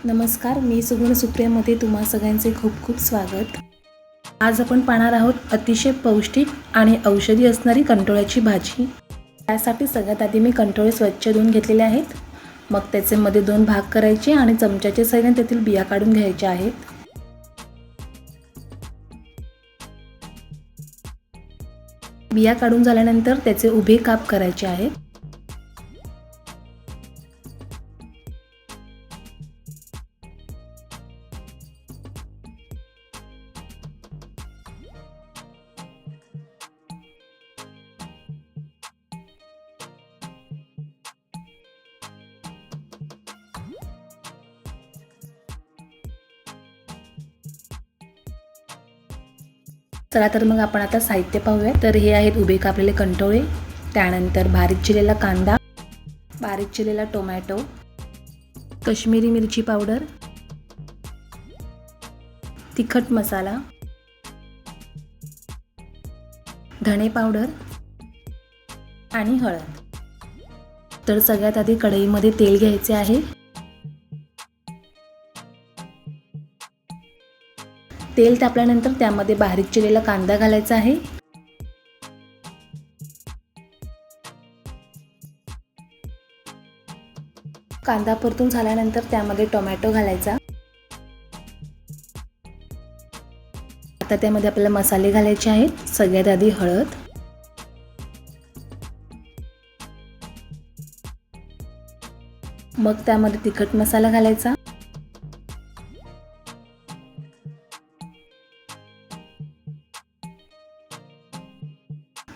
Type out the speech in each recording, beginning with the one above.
नमस्कार, मी सुगुण सुप्रियामध्ये तुम्हा सगळ्यांचे खूप खूप स्वागत। आज आपण पाहणार आहोत अतिशय पौष्टिक आणि औषधी असणारी कंटोळ्याची भाजी। त्यासाठी सगळ्यात आधी मी कंटोळे स्वच्छ धुवून घेतलेले आहेत। मग त्याचे मध्ये 2 भाग करायचे आणि चमच्याच्या सहाय्याने त्यातील बिया काढून घ्यायच्या आहेत। बिया काढून झाल्यानंतर त्याचे उभे काप करायचे आहेत। चला तर मग आपण आता साहित्य पाहूया। तर हे आहेत उभे कापलेले कंटोळे, त्यानंतर बारीक चिरलेला कांदा, बारीक चिरलेला टोमॅटो, काश्मीरी मिरची पावडर, तिखट मसाला, धणे पावडर आणि हळद। तर सगळ्यात आधी कढईमध्ये तेल घ्यायचे आहे। तेल तापल्यानंतर त्यामध्ये बारीक चिरलेला कांदा घालायचा आहे। कांदा परतून झाल्यानंतर त्यामध्ये टोमॅटो घालायचा। आता त्यामध्ये आपल्याला मसाले घालायचे आहेत। सगळ्यात आधी हळद, मग त्यामध्ये तिखट मसाला घालायचा,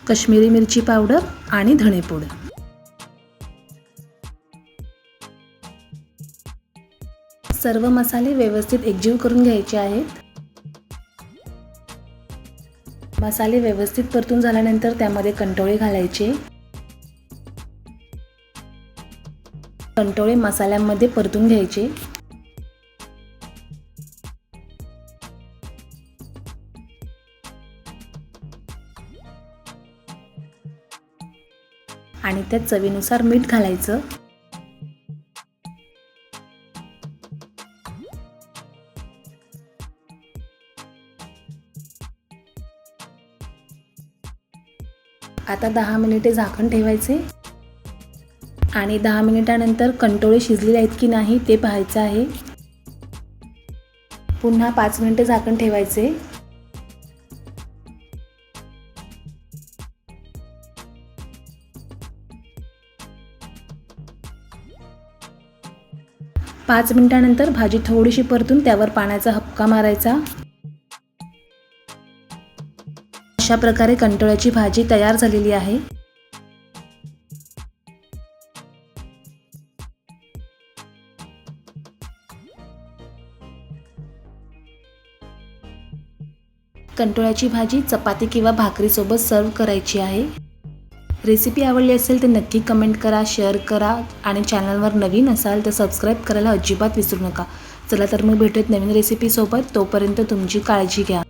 काश्मीरी मिरची पावडर आणि धणे पूड। सर्व मसाले व्यवस्थित एकजीव करून घ्यायचे आहेत। मसाले व्यवस्थित परतून झाल्यानंतर त्यामध्ये कंटोळे घालायचे। कंटोळे मसाल्यामध्ये परतून घ्यायचे। आणि त्यात चवीनुसार मीठ घालायचं। आता 10 मिनिटे झाकण ठेवायचे आणि 10 मिनिटानंतर कंटोळे शिजलेले आहेत की नाही ते पाहायचं आहे। पुन्हा 5 मिनिटे झाकण ठेवायचे। पाच मिनिटानंतर भाजी थोडीशी परतून त्यावर पाण्याचा हबका मारायचा। अशा प्रकारे कंटोळ्याची भाजी तयार झालेली आहे। कंटोळ्याची भाजी चपाती किंवा भाकरीसोबत सर्व करायची आहे। रेसिपी आवडली असेल तर नक्की कमेंट करा, शेअर करा आणि चॅनलवर नवीन असाल तर सबस्क्राईब करायला अजिबात विसरू नका। चला तर मग भेटूयात नवीन रेसिपी सोबत। तोपर्यंत तुमची काळजी घ्या।